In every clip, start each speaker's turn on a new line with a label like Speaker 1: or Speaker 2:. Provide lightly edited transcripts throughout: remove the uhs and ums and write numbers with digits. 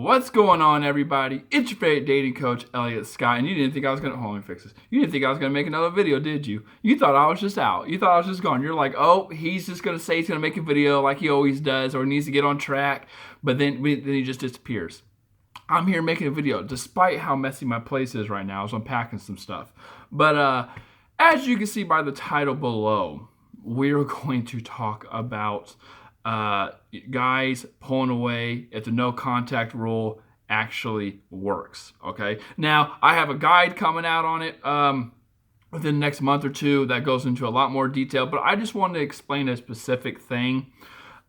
Speaker 1: What's going on, everybody? It's your favorite dating coach, Elliot Scott, and you didn't think I was gonna hold me fix this. You didn't think I was gonna make another video, did you? You thought I was just out. You thought I was just gone. You're like, oh, he's just gonna say he's gonna make a video like he always does, or needs to get on track, but then he just disappears. I'm here making a video, despite how messy my place is right now, as I'm packing some stuff. But as you can see by the title below, we're going to talk about guys pulling away if the no contact rule actually works. Okay, now I have a guide coming out on it within the next month or two that goes into a lot more detail, but I just wanted to explain a specific thing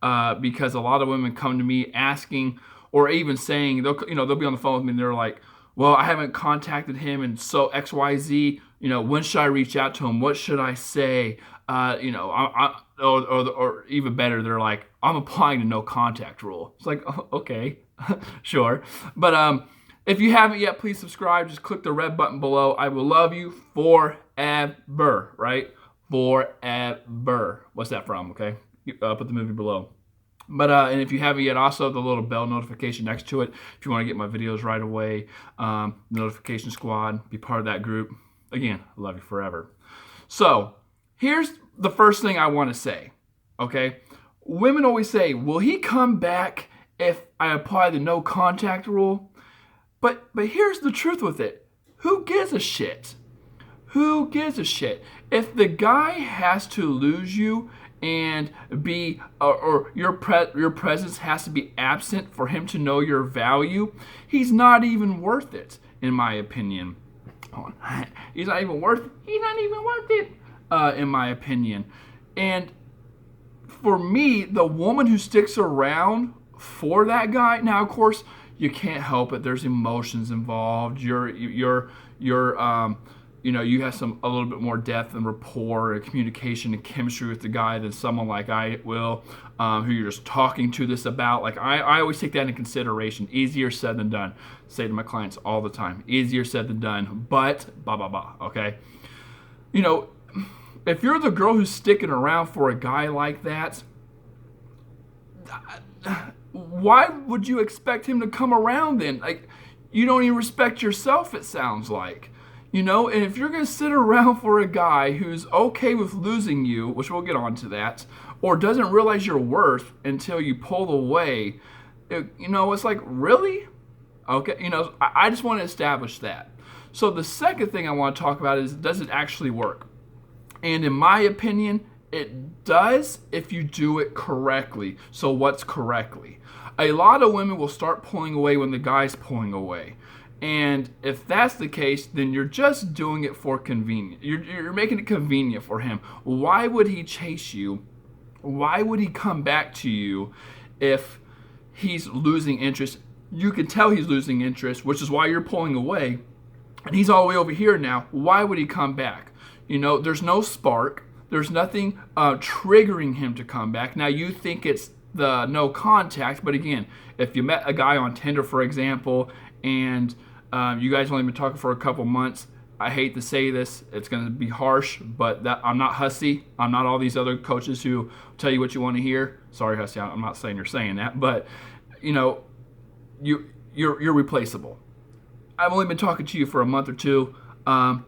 Speaker 1: because a lot of women come to me asking, or even saying, they'll be on the phone with me and they're like, well, I haven't contacted him and so XYZ, when should I reach out to him? What should I say? Or even better, they're like, I'm applying the no contact rule. It's like, oh, okay, sure. But if you haven't yet, please subscribe. Just click the red button below. I will love you forever, right? Forever. What's that from, okay? Put the movie below. But and if you haven't yet, also the little bell notification next to it. If you want to get my videos right away, notification squad, be part of that group. Again, I love you forever. So here's the first thing I want to say, okay? Women always say, will he come back if I apply the no contact rule? But here's the truth with it. Who gives a shit? Who gives a shit? If the guy has to lose you and be, or your presence has to be absent for him to know your value, he's not even worth it, in my opinion. He's not even worth it, in my opinion. And for me, the woman who sticks around for that guy, now of course you can't help it. There's emotions involved. You have a little bit more depth and rapport and communication and chemistry with the guy than someone like I will, who you're just talking to this about. Like I always take that into consideration. Easier said than done. Say to my clients all the time, easier said than done, but blah, blah, blah, okay? If you're the girl who's sticking around for a guy like that, why would you expect him to come around then? Like, you don't even respect yourself, it sounds like. And if you're going to sit around for a guy who's okay with losing you, which we'll get on to that, or doesn't realize your worth until you pull away, it's like, really? Okay, I just want to establish that. So the second thing I want to talk about is, does it actually work? And in my opinion, it does if you do it correctly. So what's correctly? A lot of women will start pulling away when the guy's pulling away. And if that's the case, then you're just doing it for convenience. You're making it convenient for him. Why would he chase you? Why would he come back to you if he's losing interest? You can tell he's losing interest, which is why you're pulling away. And he's all the way over here now. Why would he come back? There's no spark. There's nothing triggering him to come back. Now, you think it's the no contact, but again, if you met a guy on Tinder, for example, and you guys only been talking for a couple months, I hate to say this, it's going to be harsh, but I'm not Hussy. I'm not all these other coaches who tell you what you want to hear. Sorry, Hussy, I'm not saying you're saying that, but you're replaceable. I've only been talking to you for a month or two.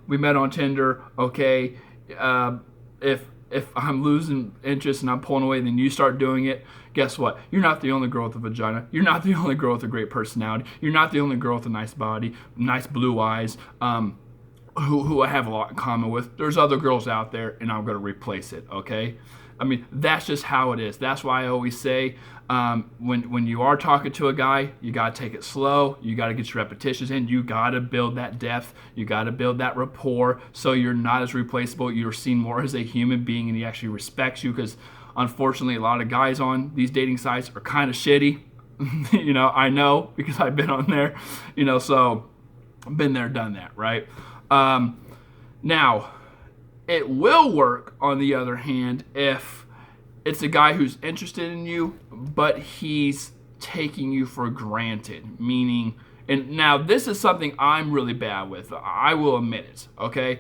Speaker 1: We met on Tinder. Okay, if I'm losing interest and I'm pulling away, then you start doing it. Guess what? You're not the only girl with a vagina. You're not the only girl with a great personality. You're not the only girl with a nice body, nice blue eyes, who I have a lot in common with. There's other girls out there, and I'm going to replace it, okay? I mean, that's just how it is. That's why I always say, when you are talking to a guy, you got to take it slow. You got to get your repetitions in. You got to build that depth. You got to build that rapport so you're not as replaceable. You're seen more as a human being, and he actually respects you, because unfortunately, a lot of guys on these dating sites are kind of shitty. I know, because I've been on there, so I've been there, done that, right? Now, it will work, on the other hand, if it's a guy who's interested in you, but he's taking you for granted, meaning, and now this is something I'm really bad with, I will admit it, okay?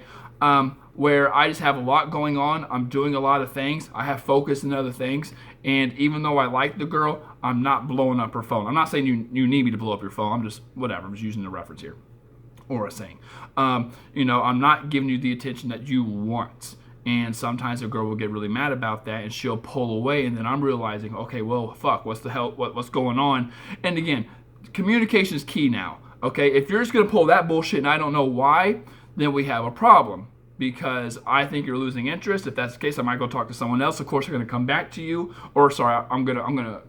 Speaker 1: Where I just have a lot going on, I'm doing a lot of things, I have focus in other things, and even though I like the girl, I'm not blowing up her phone. I'm not saying you need me to blow up your phone. I'm just whatever. I'm just using the reference here, or a saying. I'm not giving you the attention that you want. And sometimes a girl will get really mad about that, and she'll pull away. And then I'm realizing, okay, well, fuck, what's the hell? What's going on? And again, communication is key now. Okay, if you're just gonna pull that bullshit and I don't know why, then we have a problem. Because I think you're losing interest. If that's the case, I might go talk to someone else. Of course, they're going to come back to you. Or sorry, I'm gonna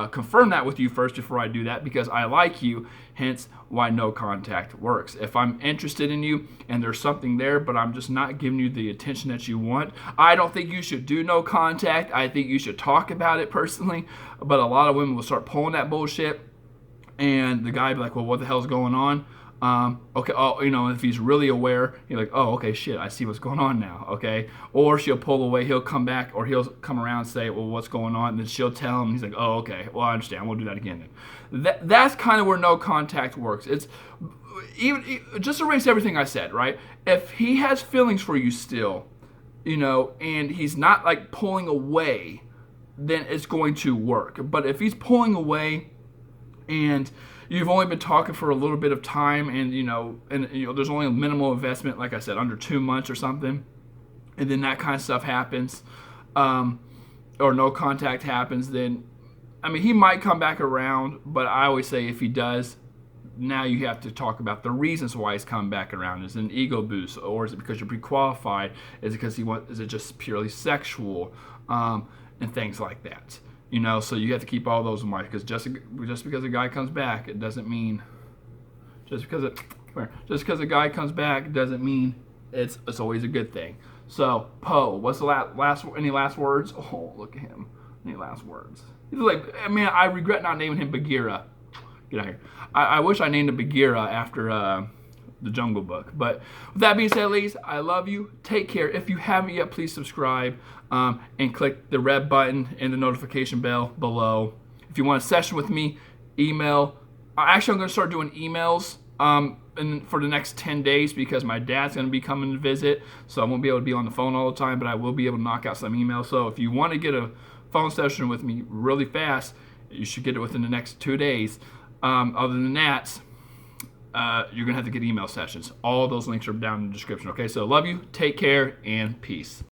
Speaker 1: confirm that with you first before I do that, because I like you. Hence, why no contact works. If I'm interested in you and there's something there, but I'm just not giving you the attention that you want, I don't think you should do no contact. I think you should talk about it personally. But a lot of women will start pulling that bullshit, and the guy will be like, "Well, what the hell's going on?" Okay, if he's really aware, you're like, oh, okay, shit, I see what's going on now, okay? Or she'll pull away, he'll come back, or he'll come around and say, well, what's going on? And then she'll tell him, he's like, oh, okay, well, I understand, we'll do that again then. That's kind of where no contact works. It's even just erase everything I said, right? If he has feelings for you still, and he's not like pulling away, then it's going to work. But if he's pulling away and you've only been talking for a little bit of time, and there's only a minimal investment, like I said, under 2 months or something, and then that kind of stuff happens, or no contact happens, then, he might come back around, but I always say if he does, now you have to talk about the reasons why he's coming back around. Is it an ego boost, or is it because you're pre-qualified? Is it because is it just purely sexual, and things like that. So you have to keep all those in mind, because just because a guy comes back, it doesn't mean just because a guy comes back doesn't mean it's always a good thing. So Poe, what's the any last words? Oh, look at him. Any last words? He's like, I regret not naming him Bagheera. Get out of here. I wish I named him Bagheera after the Jungle Book. But with that being said, ladies, I love you. Take care. If you haven't yet, please subscribe and click the red button and the notification bell below. If you want a session with me, email. Actually, I'm going to start doing emails for the next 10 days, because my dad's going to be coming to visit, so I won't be able to be on the phone all the time, but I will be able to knock out some emails. So if you want to get a phone session with me really fast, you should get it within the next 2 days. Other than that, you're going to have to get email sessions. All those links are down in the description. Okay, so love you, take care, and peace.